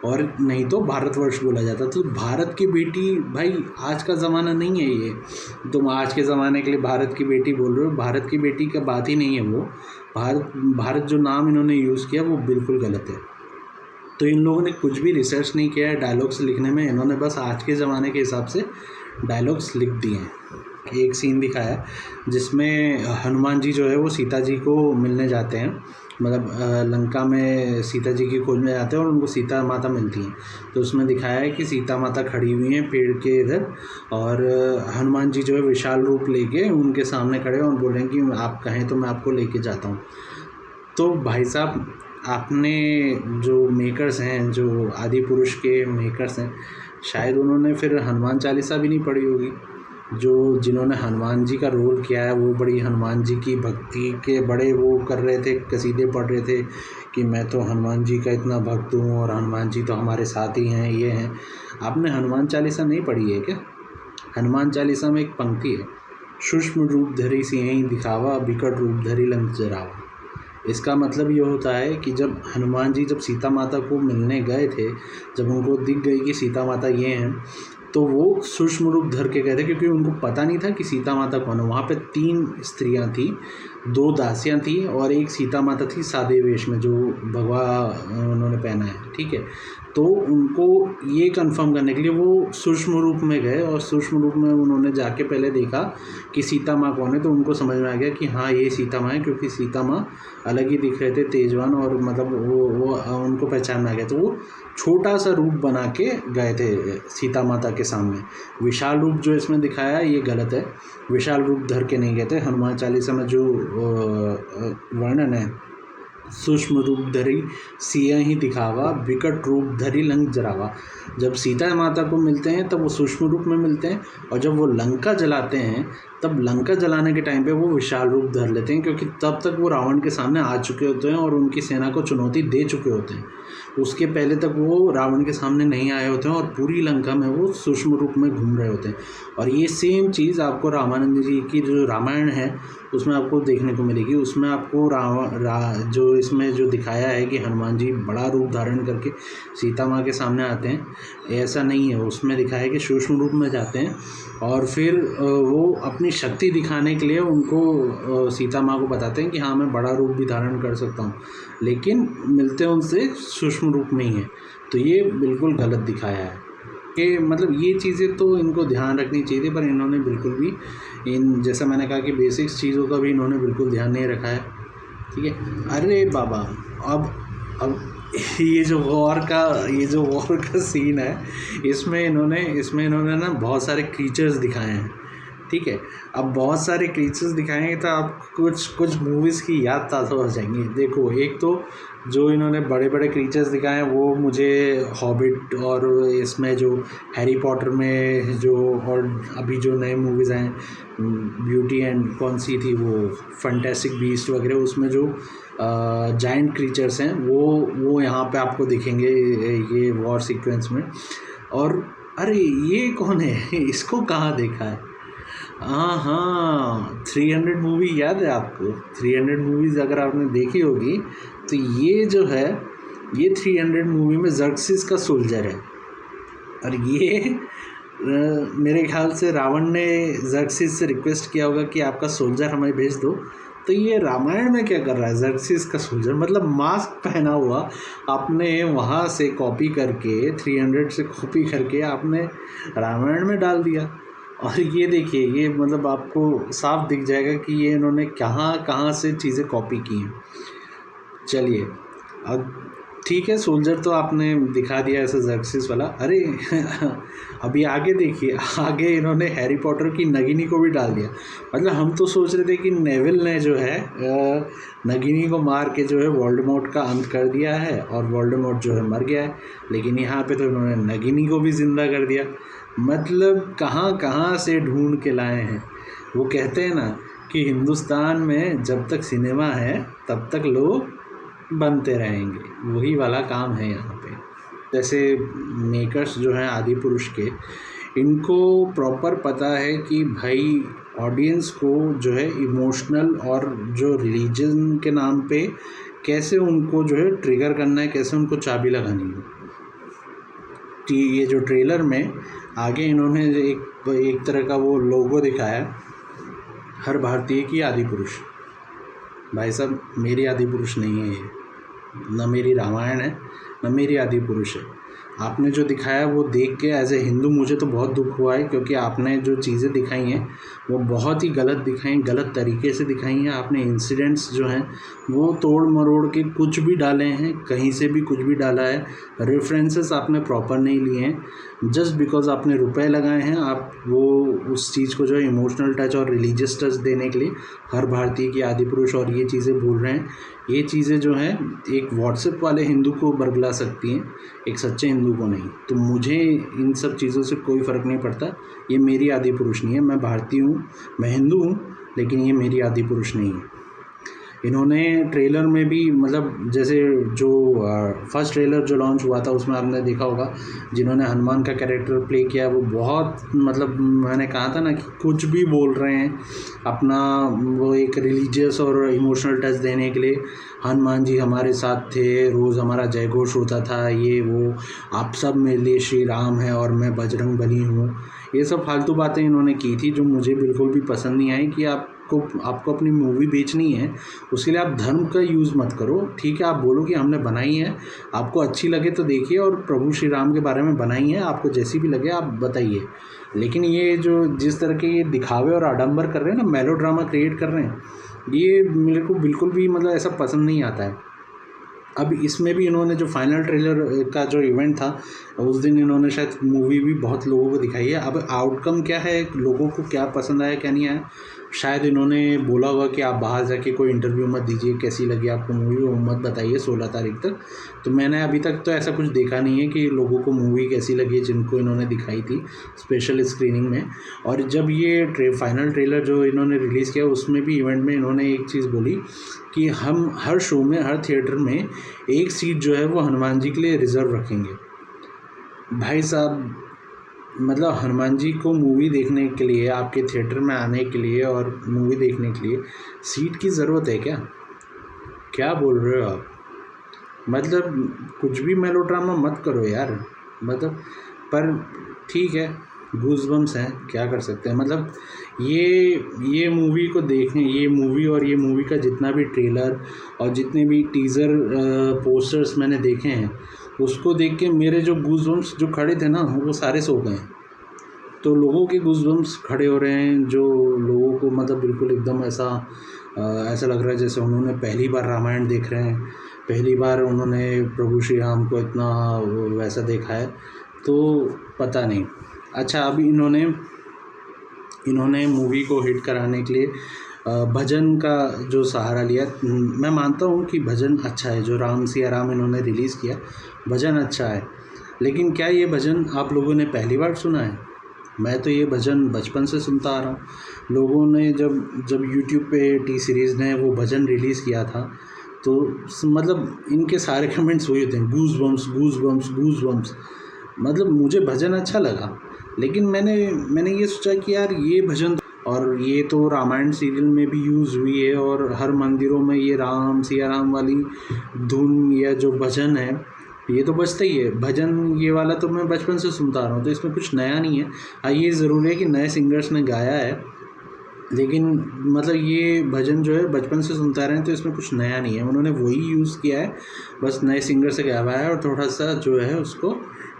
और नहीं तो भारतवर्ष बोला जाता। तो भारत की बेटी, भाई आज का ज़माना नहीं है ये, तुम आज के ज़माने के लिए भारत की बेटी बोल रहे हो, भारत की बेटी का बात ही नहीं है वो। भारत जो नाम इन्होंने यूज़ किया वो बिल्कुल गलत है। तो इन लोगों ने कुछ भी रिसर्च नहीं किया है डायलॉग्स लिखने में, इन्होंने बस आज के ज़माने के हिसाब से डायलॉग्स लिख दिए हैं। एक सीन दिखाया जिसमें हनुमान जी जो है वो सीता जी को मिलने जाते हैं, मतलब लंका में सीता जी की खोज में जाते हैं और उनको सीता माता मिलती हैं। तो उसमें दिखाया है कि सीता माता खड़ी हुई हैं पेड़ के इधर, और हनुमान जी जो है विशाल रूप लेके उनके सामने खड़े हैं और बोल रहे हैं कि आप कहें तो मैं आपको लेके जाता हूँ। तो भाई साहब, आपने जो मेकर्स हैं, जो आदि पुरुष के मेकर्स हैं, शायद उन्होंने फिर हनुमान चालीसा भी नहीं पढ़ी होगी, जो जिन्होंने हनुमान जी का रोल किया है वो बड़ी हनुमान जी की भक्ति के बड़े वो कर रहे थे, कसीदे पढ़ रहे थे कि मैं तो हनुमान जी का इतना भक्त हूँ और हनुमान जी तो हमारे साथ ही हैं, ये हैं। आपने हनुमान चालीसा नहीं पढ़ी है क्या? हनुमान चालीसा में एक पंक्ति है, सूक्ष्म रूप धरि सियहि दिखावा, बिकट रूप धरि लंक जरावा। इसका मतलब ये होता है कि जब हनुमान जी जब सीता माता को मिलने गए थे, जब उनको दिख गई कि सीता माता ये हैं, तो वो सूक्ष्म रूप धर के गए थे, क्योंकि उनको पता नहीं था कि सीता माता कौन है। वहाँ पे 3 स्त्रियाँ थी, 2 दासियाँ थी और एक सीता माता थी सादे वेश में, जो भगवा उन्होंने पहना है, ठीक है। तो उनको ये कंफर्म करने के लिए वो सूक्ष्म रूप में गए और सूक्ष्म रूप में उन्होंने जाके पहले देखा कि सीता माँ कौन है, तो उनको समझ में आ गया कि हाँ ये सीता माँ है, क्योंकि सीता माँ अलग ही दिख रहे थे, तेजवान, और मतलब वो उनको पहचान में आ गया। तो वो छोटा सा रूप बना के गए थे सीता माता के सामने। विशाल रूप जो इसमें दिखाया है ये गलत है, विशाल रूप धर के नहीं गए थे। हनुमान चालीसा में जो वर्णन है, सूक्ष्म रूप धरि सियहि दिखावा, विकट रूप धरि लंक जरावा। जब सीता माता को मिलते हैं तब वो सूक्ष्म रूप में मिलते हैं, और जब वो लंका जलाते हैं तब लंका जलाने के टाइम पे वो विशाल रूप धर लेते हैं, क्योंकि तब तक वो रावण के सामने आ चुके होते हैं और उनकी सेना को चुनौती दे चुके होते हैं। उसके पहले तक वो रावण के सामने नहीं आए होते हैं और पूरी लंका में वो सूक्ष्म रूप में घूम रहे होते हैं। और ये सेम चीज़ आपको रामानंद जी की जो रामायण है उसमें आपको देखने को मिलेगी। उसमें आपको जो इसमें जो दिखाया है कि हनुमान जी बड़ा रूप धारण करके सीता माँ के सामने आते हैं, ऐसा नहीं है। उसमें दिखाया है कि सूक्ष्म रूप में जाते हैं और फिर वो अपनी शक्ति दिखाने के लिए उनको सीता माँ को बताते हैं कि हाँ मैं बड़ा रूप भी धारण कर सकता हूँ, लेकिन मिलते हैं उनसे सूक्ष्म रूप में ही है। तो ये बिल्कुल गलत दिखाया है कि मतलब ये चीज़ें तो इनको ध्यान रखनी चाहिए थी, पर इन्होंने बिल्कुल भी जैसा मैंने कहा कि बेसिक्स चीज़ों का भी इन्होंने बिल्कुल ध्यान नहीं रखा है, ठीक है। अरे बाबा, अब ये जो वॉर का सीन है, इसमें इन्होंने ना बहुत सारे क्रीचर्स दिखाए हैं, ठीक है। अब बहुत सारे क्रीचर्स दिखाएंगे तो आप कुछ मूवीज़ की याद ताज़ा हो जाएंगी। देखो, एक तो जो इन्होंने बड़े बड़े क्रीचर्स दिखाए हैं वो मुझे हॉबिट, और इसमें जो हैरी पॉटर में जो, और अभी जो नए मूवीज़ आए ब्यूटी एंड कौन सी थी वो फैंटास्टिक बीस्ट वगैरह, उसमें जो जायंट क्रीचर्स हैं वो यहाँ पे आपको दिखेंगे ये वॉर सीक्वेंस में। और अरे ये कौन है, इसको कहाँ देखा है? हाँ, 300 मूवी याद है आपको? 300 मूवीज़ अगर आपने देखी होगी तो ये जो है ये 300 मूवी में ज़र्क्सिस का सोल्जर है। और ये मेरे ख्याल से रावण ने ज़र्क्सिस से रिक्वेस्ट किया होगा कि आपका सोल्जर हमें भेज दो। तो ये रामायण में क्या कर रहा है ज़र्क्सिस का सोल्जर? मतलब मास्क पहना हुआ आपने वहाँ से कॉपी करके 300 से कॉपी करके आपने रामायण में डाल दिया। और ये देखिए, ये मतलब आपको साफ दिख जाएगा कि ये इन्होंने कहाँ से चीज़ें कॉपी की हैं। चलिए, अब ठीक है, सोल्जर तो आपने दिखा दिया ऐसा ज़र्क्सिस वाला। अरे अभी आगे देखिए, आगे इन्होंने हैरी पॉटर की नगिनी को भी डाल दिया। मतलब हम तो सोच रहे थे कि नेविल ने जो है नगिनी को मार के जो है वोल्डेमॉर्ट का अंत कर दिया है और वोल्डेमॉर्ट जो है मर गया है, लेकिन यहाँ पे तो इन्होंने नगिनी को भी ज़िंदा कर दिया। मतलब कहाँ से ढूंढ के लाए हैं। वो कहते हैं ना कि हिंदुस्तान में जब तक सिनेमा है तब तक लोग बनते रहेंगे, वही वाला काम है यहाँ पे। जैसे मेकर्स जो हैं आदि पुरुष के, इनको प्रॉपर पता है कि भाई ऑडियंस को जो है इमोशनल और जो रिलीजन के नाम पे कैसे उनको जो है ट्रिगर करना है, कैसे उनको चाबी लगानी है। ये जो ट्रेलर में आगे इन्होंने एक तरह का वो लोगो दिखाया हर भारतीय की आदि पुरुष। भाई साहब, मेरी आदि पुरुष नहीं है ये, न मेरी रामायण है न मेरी आदि पुरुष है। आपने जो दिखाया वो देख के एज ए हिंदू मुझे तो बहुत दुख हुआ है, क्योंकि आपने जो चीज़ें दिखाई हैं वो बहुत ही गलत दिखाई, गलत तरीके से दिखाई हैं। आपने इंसिडेंट्स जो हैं वो तोड़ मरोड़ के कुछ भी डाले हैं, कहीं से भी कुछ भी डाला है। रेफरेंसेस आपने प्रॉपर नहीं लिए हैं, जस्ट बिकॉज आपने रुपए लगाए हैं। आप वो उस चीज़ को जो है इमोशनल टच और रिलीजियस टच देने के लिए हर भारतीय की आदि पुरुष और ये चीज़ें बोल रहे हैं। ये चीज़ें जो हैं एक व्हाट्सएप वाले हिंदू को बरगला सकती हैं, एक सच्चे हिंदू को नहीं। तो मुझे इन सब चीज़ों से कोई फ़र्क नहीं पड़ता। ये मेरी आदि पुरुष नहीं है। मैं भारतीय हूँ, मैं हिंदू हूँ, लेकिन ये मेरी आदि पुरुष नहीं है। इन्होंने ट्रेलर में भी मतलब जैसे जो फर्स्ट ट्रेलर जो लॉन्च हुआ था उसमें आपने देखा होगा, जिन्होंने हनुमान का कैरेक्टर प्ले किया वो बहुत मतलब मैंने कहा था ना कि कुछ भी बोल रहे हैं अपना, वो एक रिलीजियस और इमोशनल टच देने के लिए। हनुमान जी हमारे साथ थे, रोज़ हमारा जय घोष होता था, ये वो, आप सब मेरे लिए श्री राम है और मैं बजरंग बली हूँ। ये सब फालतू बातें इन्होंने की थी जो मुझे बिल्कुल भी पसंद नहीं आई। कि आपको अपनी मूवी बेचनी है, उसके लिए आप धर्म का यूज़ मत करो। ठीक है, आप बोलो कि हमने बनाई है, आपको अच्छी लगे तो देखिए, और प्रभु श्री राम के बारे में बनाई है, आपको जैसी भी लगे आप बताइए। लेकिन ये जो जिस तरह के ये दिखावे और आडंबर कर रहे हैं ना, मेलो ड्रामा क्रिएट कर रहे हैं, ये मेरे को बिल्कुल भी मतलब ऐसा पसंद नहीं आता है। अब इसमें भी इन्होंने जो फाइनल ट्रेलर का जो इवेंट था उस दिन इन्होंने शायद मूवी भी बहुत लोगों को दिखाई है। अब आउटकम क्या है, लोगों को क्या पसंद आया क्या नहीं आया, शायद इन्होंने बोला होगा कि आप बाहर जाके कोई इंटरव्यू मत दीजिए, कैसी लगी आपको मूवी वो मत बताइए 16 तारीख तक। तो मैंने अभी तक तो ऐसा कुछ देखा नहीं है कि लोगों को मूवी कैसी लगी जिनको इन्होंने दिखाई थी स्पेशल स्क्रीनिंग में। और जब ये फाइनल ट्रेलर जो इन्होंने रिलीज़ किया उसमें भी इवेंट में इन्होंने एक चीज़ बोली कि हम हर शो में, हर थिएटर में एक सीट जो है वो हनुमान जी के लिए रिज़र्व रखेंगे। भाई साहब, मतलब हनुमान जी को मूवी देखने के लिए, आपके थिएटर में आने के लिए और मूवी देखने के लिए सीट की ज़रूरत है क्या? क्या बोल रहे हो आप? मतलब कुछ भी मेलोड्रामा मत करो यार। मतलब पर ठीक है, गूज़बम्प्स हैं, क्या कर सकते हैं। मतलब ये मूवी को देखें, ये मूवी और ये मूवी का जितना भी ट्रेलर और जितने भी टीज़र पोस्टर्स मैंने देखे हैं, उसको देख के मेरे जो गूज़बम्प्स जो खड़े थे ना वो सारे सो गए। तो लोगों के गूज़बम्प्स खड़े हो रहे हैं, जो लोगों को मतलब बिल्कुल एकदम ऐसा लग रहा है जैसे उन्होंने पहली बार रामायण देख रहे हैं, पहली बार उन्होंने प्रभु श्री राम को इतना वैसा देखा है। तो पता नहीं। अच्छा, अब इन्होंने मूवी को हिट कराने के लिए भजन का जो सहारा लिया। मैं मानता हूँ कि भजन अच्छा है, जो राम सिया राम इन्होंने रिलीज़ किया भजन अच्छा है, लेकिन क्या ये भजन आप लोगों ने पहली बार सुना है? मैं तो ये भजन बचपन से सुनता आ रहा हूँ। लोगों ने जब यूट्यूब पे टी सीरीज़ ने वो भजन रिलीज़ किया था तो मतलब इनके सारे कमेंट्स वही होते हैं, गूज़बम्प्स गूज़बम्प्स गूज़बम्प्स। मतलब मुझे भजन अच्छा लगा, लेकिन मैंने ये सोचा कि यार ये भजन, और ये तो रामायण सीरियल में भी यूज़ हुई है और हर मंदिरों में ये राम सिया राम वाली धुन या जो भजन है ये तो बजता ही है। भजन ये वाला तो मैं बचपन से सुनता आ रहा हूँ, तो इसमें कुछ नया नहीं है। हाँ, ये ज़रूर है कि नए सिंगर्स ने गाया है, लेकिन मतलब ये भजन जो है बचपन से सुनता रहे हैं, तो इसमें कुछ नया नहीं है। उन्होंने वही यूज़ किया है, बस नए सिंगर से गवाया है और थोड़ा सा जो है उसको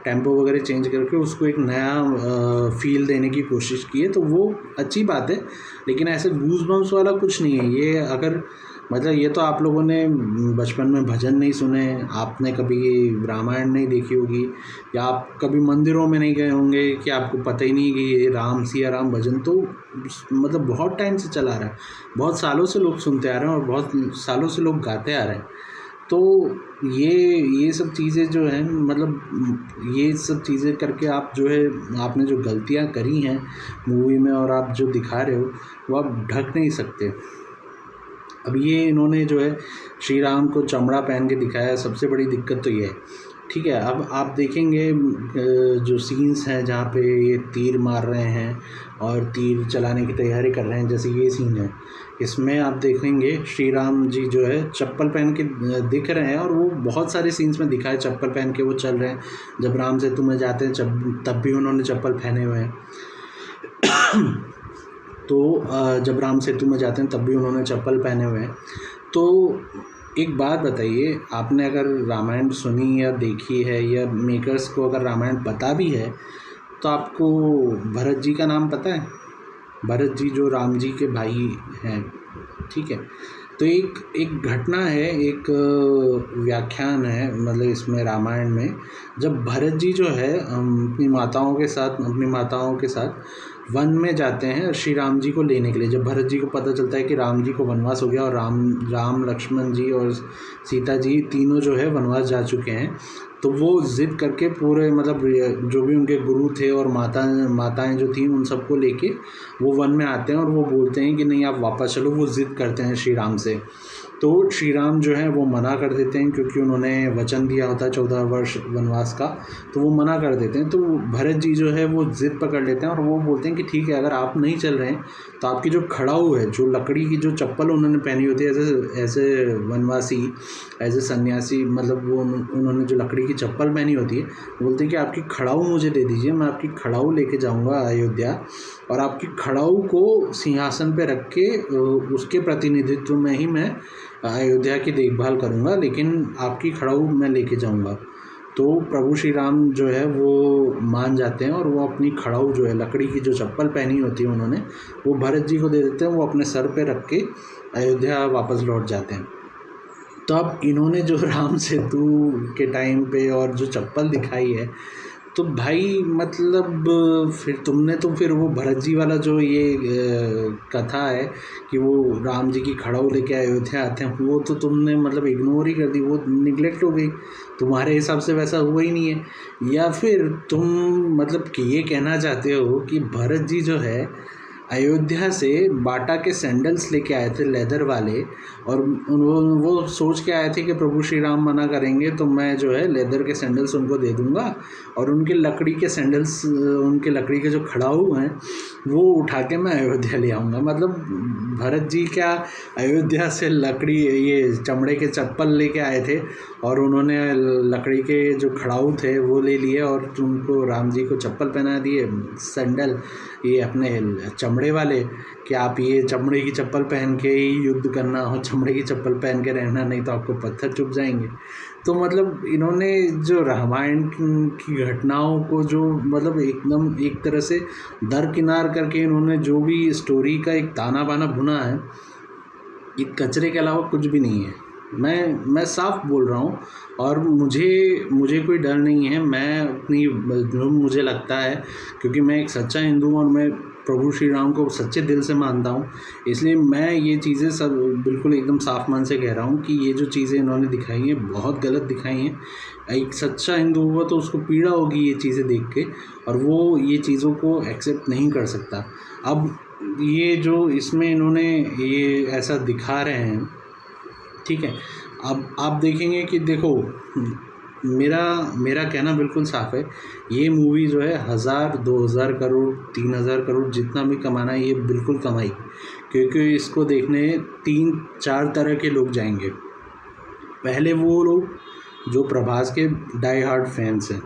टेम्पो वगैरह चेंज करके उसको एक नया फ़ील देने की कोशिश की है, तो वो अच्छी बात है। लेकिन ऐसे गूज़बम्प्स वाला कुछ नहीं है ये। अगर मतलब ये तो आप लोगों ने बचपन में भजन नहीं सुने, आपने कभी रामायण नहीं देखी होगी, या आप कभी मंदिरों में नहीं गए होंगे कि आपको पता ही नहीं कि ये राम सिया राम भजन तो मतलब बहुत टाइम से चला रहा है, बहुत सालों से लोग सुनते आ रहे हैं और बहुत सालों से लोग गाते आ रहे हैं। तो ये सब चीज़ें जो हैं, मतलब ये सब चीज़ें करके आप जो है आपने जो गलतियाँ करी हैं मूवी में और आप जो दिखा रहे हो वो आप ढक नहीं सकते। अब ये इन्होंने जो है श्री राम को चमड़ा पहन के दिखाया, सबसे बड़ी दिक्कत तो ये है। ठीक है, अब आप देखेंगे जो सीन्स हैं जहाँ पे ये तीर मार रहे हैं और तीर चलाने की तैयारी कर रहे हैं, जैसे ये सीन है, इसमें आप देखेंगे श्री राम जी जो है चप्पल पहन के दिख रहे हैं, और वो बहुत सारे सीन्स में दिखा है चप्पल पहन के वो चल रहे हैं। जब राम सेतु में जाते हैं तब भी उन्होंने चप्पल पहने हुए हैं। तो जब राम सेतु में जाते हैं तब भी उन्होंने चप्पल पहने हुए हैं। तो एक बात बताइए, आपने अगर रामायण सुनी या देखी है, या मेकर्स को अगर रामायण पता भी है, तो आपको भरत जी का नाम पता है? भरत जी जो राम जी के भाई हैं, ठीक है। तो एक घटना है, एक व्याख्यान है मतलब इसमें रामायण में, जब भरत जी जो है अपनी माताओं के साथ वन में जाते हैं श्री राम जी को लेने के लिए। जब भरत जी को पता चलता है कि राम जी को वनवास हो गया और राम लक्ष्मण जी और सीता जी तीनों जो है वनवास जा चुके हैं, तो वो ज़िद करके पूरे मतलब जो भी उनके गुरु थे और माताएं जो थी उन सबको लेके वो वन में आते हैं और वो बोलते हैं कि नहीं आप वापस चलो। वो ज़िद करते हैं श्री राम से, तो श्री राम जो है वो मना कर देते हैं क्योंकि उन्होंने वचन दिया होता है 14 वर्ष वनवास का, तो वो मना कर देते हैं। तो भरत जी जो है वो ज़िद पकड़ लेते हैं और वो बोलते हैं कि ठीक है, अगर आप नहीं चल रहे हैं तो आपकी जो खड़ाऊ है, जो लकड़ी की जो चप्पल उन्होंने पहनी होती है ऐसे वनवासी, एज ए सन्यासी, मतलब वो उन्होंने जो लकड़ी की चप्पल पहनी होती है, बोलते हैं कि आपकी खड़ाऊ मुझे दे दीजिए, मैं आपकी खड़ाऊ लेके जाऊँगा अयोध्या और आपकी खड़ाऊ को सिंहासन पे रख के उसके प्रतिनिधित्व में ही मैं अयोध्या की देखभाल करूँगा, लेकिन आपकी खड़ाऊ मैं लेके जाऊँगा। तो प्रभु श्री राम जो है वो मान जाते हैं और वो अपनी खड़ाऊ जो है, लकड़ी की जो चप्पल पहनी होती है उन्होंने, वो भरत जी को दे देते हैं। वो अपने सर पे रख के अयोध्या वापस लौट जाते हैं। तो अब इन्होंने जो राम सेतु के टाइम पे और जो चप्पल दिखाई है, तो भाई मतलब फिर तुमने तो फिर वो भरत जी वाला जो ये कथा है कि वो राम जी की खड़ाऊ लेके अयोध्या आते हैं, वो तो तुमने मतलब इग्नोर ही कर दी, वो निगलेक्ट हो गई। तुम्हारे हिसाब से वैसा हुआ ही नहीं है। या फिर तुम मतलब कि ये कहना चाहते हो कि भरत जी जो है अयोध्या से बाटा के सैंडल्स लेके आए थे लेदर वाले, और वो सोच के आए थे कि प्रभु श्री राम मना करेंगे तो मैं जो है लेदर के सैंडल्स उनको दे दूंगा और उनके लकड़ी के सैंडल्स, उनके लकड़ी के जो खड़ाऊ हैं वो उठा के मैं अयोध्या ले आऊँगा। मतलब भरत जी क्या अयोध्या से लकड़ी, ये चमड़े के चप्पल लेके आए थे और उन्होंने लकड़ी के जो खड़ाऊ थे वो ले लिए और उनको राम जी को चप्पल पहना दिए, सैंडल ये अपने चमड़े वाले, कि आप ये चमड़े की चप्पल पहन के ही युद्ध करना हो, चमड़े की चप्पल पहन के रहना, नहीं तो आपको पत्थर चुभ जाएंगे। तो मतलब इन्होंने जो रामायण की घटनाओं को जो मतलब एकदम एक तरह से दरकिनार करके इन्होंने जो भी स्टोरी का एक ताना बाना बुना है, ये कचरे के अलावा कुछ भी नहीं है। मैं साफ बोल रहा हूँ और मुझे कोई डर नहीं है। मैं अपनी जो मुझे लगता है, क्योंकि मैं एक सच्चा हिंदू हूँ और मैं प्रभु श्री राम को सच्चे दिल से मानता हूँ, इसलिए मैं ये चीज़ें सब बिल्कुल एकदम साफ मन से कह रहा हूँ कि ये जो चीज़ें इन्होंने दिखाई हैं बहुत गलत दिखाई हैं। एक सच्चा हिंदू हुआ तो उसको पीड़ा होगी ये चीज़ें देख के, और वो ये चीज़ों को एक्सेप्ट नहीं कर सकता। अब ये जो इसमें इन्होंने ये ऐसा दिखा रहे हैं, ठीक है, अब आप देखेंगे कि देखो मेरा कहना बिल्कुल साफ़ है, ये मूवी जो है 1000, 2000 करोड़, 3000 करोड़ जितना भी कमाना है ये बिल्कुल कमाई, क्योंकि इसको देखने 3-4 तरह के लोग जाएंगे। पहले वो लोग जो प्रभास के डाई हार्ड फैंस हैं,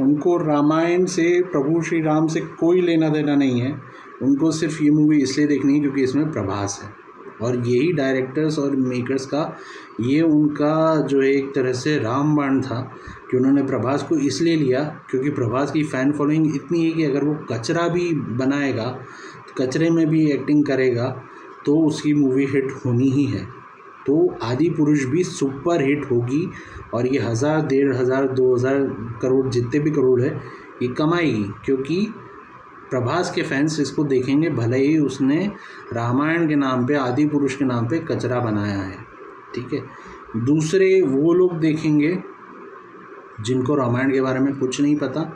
उनको रामायण से, प्रभु श्री राम से कोई लेना देना नहीं है, उनको सिर्फ ये मूवी इसलिए देखनी है क्योंकि इसमें प्रभास है। और यही डायरेक्टर्स और मेकर्स का ये उनका जो है एक तरह से रामबाण था कि उन्होंने प्रभास को इसलिए लिया क्योंकि प्रभास की फ़ैन फॉलोइंग इतनी है कि अगर वो कचरा भी बनाएगा, कचरे में भी एक्टिंग करेगा तो उसकी मूवी हिट होनी ही है। तो आदि पुरुष भी सुपर हिट होगी और ये 1000, 1500, 2000 करोड़ जितने भी करोड़ है ये कमाएगी, क्योंकि प्रभास के फैंस इसको देखेंगे, भले ही उसने रामायण के नाम पे, आदि पुरुष के नाम पे कचरा बनाया है, ठीक है। दूसरे वो लोग देखेंगे जिनको रामायण के बारे में कुछ नहीं पता,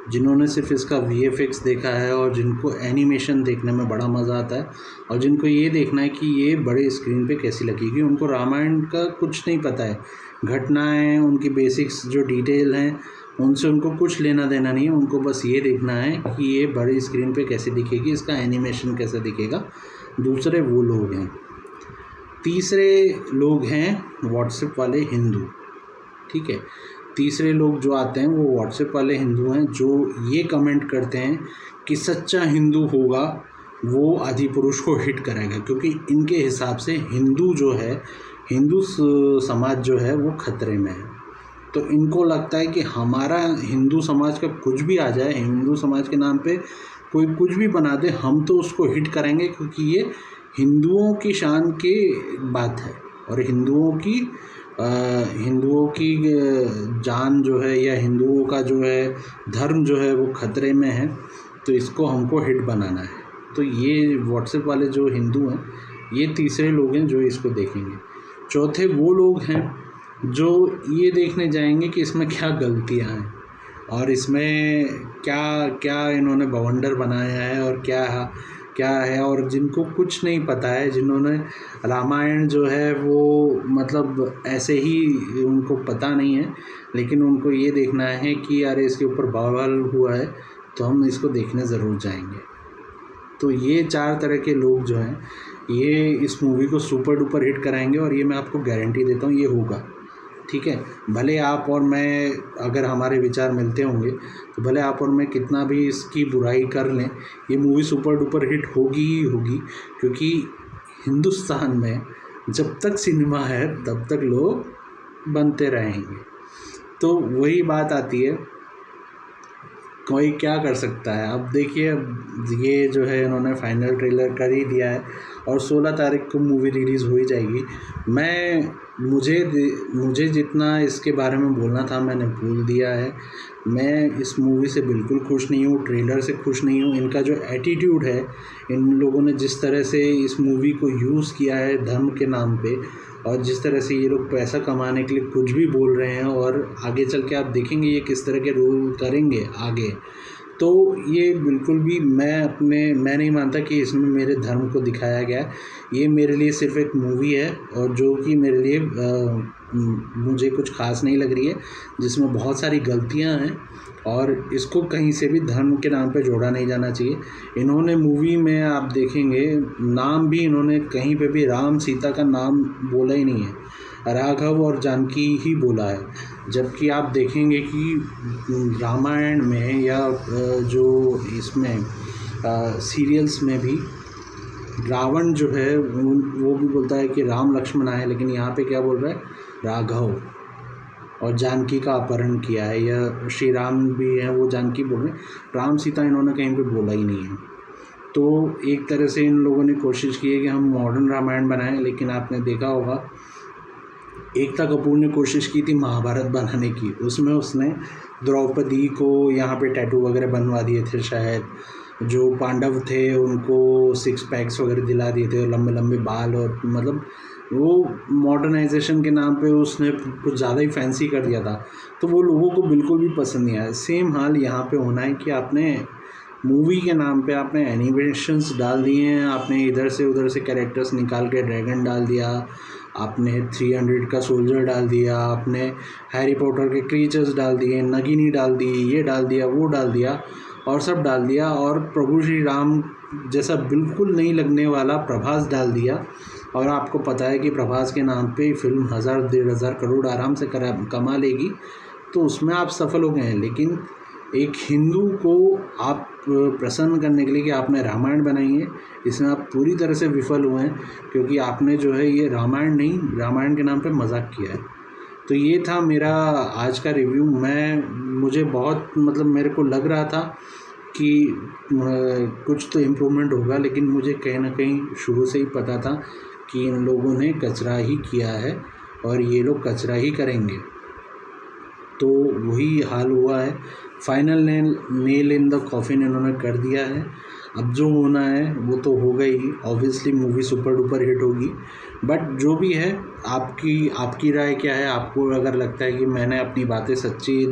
जिन्होंने सिर्फ इसका VFX देखा है और जिनको एनिमेशन देखने में बड़ा मज़ा आता है और जिनको ये देखना है कि ये बड़े स्क्रीन पे कैसी लगेगी। उनको रामायण का कुछ नहीं पता है, घटनाएं, उनकी बेसिक्स जो डिटेल हैं उनसे उनको कुछ लेना देना नहीं है। उनको बस ये देखना है कि ये बड़ी स्क्रीन पे कैसे दिखेगी, इसका एनिमेशन कैसे दिखेगा। दूसरे वो लोग हैं। तीसरे लोग हैं व्हाट्सएप वाले हिंदू, ठीक है। तीसरे लोग जो आते हैं वो व्हाट्सएप वाले हिंदू हैं जो ये कमेंट करते हैं कि सच्चा हिंदू होगा वो आदि पुरुष को हिट करेगा, क्योंकि इनके हिसाब से हिंदू जो है, हिंदू समाज जो है वो खतरे में है। तो इनको लगता है कि हमारा हिंदू समाज का कुछ भी आ जाए, हिंदू समाज के नाम पे कोई कुछ भी बना दे, हम तो उसको हिट करेंगे क्योंकि ये हिंदुओं की शान की बात है और हिंदुओं की जान जो है या हिंदुओं का जो है धर्म जो है वो खतरे में है, तो इसको हमको हिट बनाना है। तो ये व्हाट्सएप वाले जो हिंदू हैं ये तीसरे लोग हैं जो इसको देखेंगे। चौथे वो लोग हैं जो ये देखने जाएंगे कि इसमें क्या गलतियां हैं और इसमें क्या क्या इन्होंने बवंडर बनाया है और क्या क्या है, और जिनको कुछ नहीं पता है, जिन्होंने रामायण जो है वो मतलब ऐसे ही उनको पता नहीं है, लेकिन उनको ये देखना है कि अरे इसके ऊपर बवाल हुआ है तो हम इसको देखने ज़रूर जाएंगे। तो ये 4 तरह के लोग जो हैं ये इस मूवी को सुपर डुपर हिट कराएंगे और ये मैं आपको गारंटी देता हूँ ये होगा। ठीक है, भले आप और मैं अगर हमारे विचार मिलते होंगे तो भले आप और मैं कितना भी इसकी बुराई कर लें, ये मूवी सुपर डुपर हिट होगी ही होगी, क्योंकि हिंदुस्तान में जब तक सिनेमा है तब तक लोग बनते रहेंगे। तो वही बात आती है, कोई क्या कर सकता है। अब देखिए, ये जो है इन्होंने फाइनल ट्रेलर कर ही दिया है और 16 तारीख को मूवी रिलीज़ हो ही जाएगी। मुझे जितना इसके बारे में बोलना था मैंने बोल दिया है। मैं इस मूवी से बिल्कुल खुश नहीं हूँ, ट्रेलर से खुश नहीं हूँ। इनका जो एटीट्यूड है, इन लोगों ने जिस तरह से इस मूवी को यूज़ किया है धर्म के नाम पे, और जिस तरह से ये लोग पैसा कमाने के लिए कुछ भी बोल रहे हैं, और आगे चल के आप देखेंगे ये किस तरह के रोल करेंगे आगे। तो ये बिल्कुल भी मैं नहीं मानता कि इसमें मेरे धर्म को दिखाया गया है। ये मेरे लिए सिर्फ एक मूवी है और जो कि मेरे लिए मुझे कुछ ख़ास नहीं लग रही है, जिसमें बहुत सारी गलतियां हैं और इसको कहीं से भी धर्म के नाम पे जोड़ा नहीं जाना चाहिए। इन्होंने मूवी में आप देखेंगे नाम भी इन्होंने कहीं पे भी राम सीता का नाम बोला ही नहीं है, राघव और जानकी ही बोला है। जबकि आप देखेंगे कि रामायण में या जो इसमें सीरियल्स में भी रावण जो है वो भी बोलता है कि राम लक्ष्मण आए, लेकिन यहाँ पे क्या बोल रहा है, राघव, और जानकी का अपहरण किया है, या श्री राम भी हैं वो जानकी बोल रहे हैं, राम सीता इन्होंने कहीं पे बोला ही नहीं है। तो एक तरह से इन लोगों ने कोशिश की है कि हम मॉडर्न रामायण बनाएं, लेकिन आपने देखा होगा एकता कपूर ने कोशिश की थी महाभारत बनाने की, उसमें उसने द्रौपदी को यहाँ पे टैटू वगैरह बनवा दिए थे शायद, जो पांडव थे उनको 6 पैक्स वगैरह दिला दिए थे और लंबे लंबे बाल, और मतलब वो मॉडर्नाइजेशन के नाम पे उसने कुछ ज़्यादा ही फैंसी कर दिया था, तो वो लोगों को बिल्कुल भी पसंद नहीं आया। सेम हाल यहाँ पे होना है कि आपने मूवी के नाम पे आपने एनिमेशंस डाल दिए हैं, आपने इधर से उधर से कैरेक्टर्स निकाल के ड्रैगन डाल दिया, आपने 300 का सोल्जर डाल दिया, आपने हैरी पॉटर के क्रीचर्स डाल दिए, नगिनी डाल दी, ये डाल दिया, वो डाल दिया और सब डाल दिया, और प्रभु श्री राम जैसा बिल्कुल नहीं लगने वाला प्रभास डाल दिया। और आपको पता है कि प्रभास के नाम पे फिल्म 1000-1500 करोड़ आराम से कमा लेगी, तो उसमें आप सफल हो गए हैं। लेकिन एक हिंदू को आप प्रसन्न करने के लिए कि आपने रामायण बनाई है, इसमें आप पूरी तरह से विफल हुए हैं, क्योंकि आपने जो है ये रामायण नहीं, रामायण के नाम पे मजाक किया है। तो ये था मेरा आज का रिव्यू। मुझे बहुत मतलब मेरे को लग रहा था कि कुछ तो इम्प्रूवमेंट होगा, लेकिन मुझे कहीं ना कहीं शुरू से ही पता था कि इन लोगों ने कचरा ही किया है और ये लोग कचरा ही करेंगे। तो वही हाल हुआ है, final nail in the coffin इन्होंने कर दिया है। अब जो होना है वो तो होगा ही, obviously movie super duper hit होगी। बट जो भी है, आपकी राय क्या है? आपको अगर लगता है कि मैंने अपनी बातें सच्ची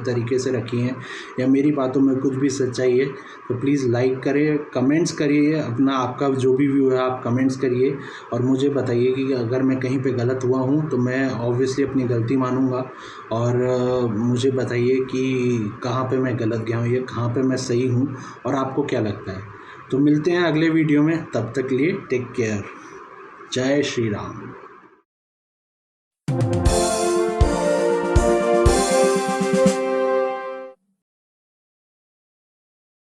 तरीके से रखी हैं या मेरी बातों में कुछ भी सच्चाई है, तो प्लीज़ लाइक करिए, कमेंट्स करिए, आपका जो भी व्यू है आप कमेंट्स करिए और मुझे बताइए कि अगर मैं कहीं पे गलत हुआ हूँ तो मैं ऑब्वियसली अपनी गलती मानूंगा, और मुझे बताइए कि कहाँ पे मैं गलत गया हूँ या कहाँ पे मैं सही हूँ और आपको क्या लगता है। तो मिलते हैं अगले वीडियो में, तब तक के लिए टेक केयर। जय श्री राम।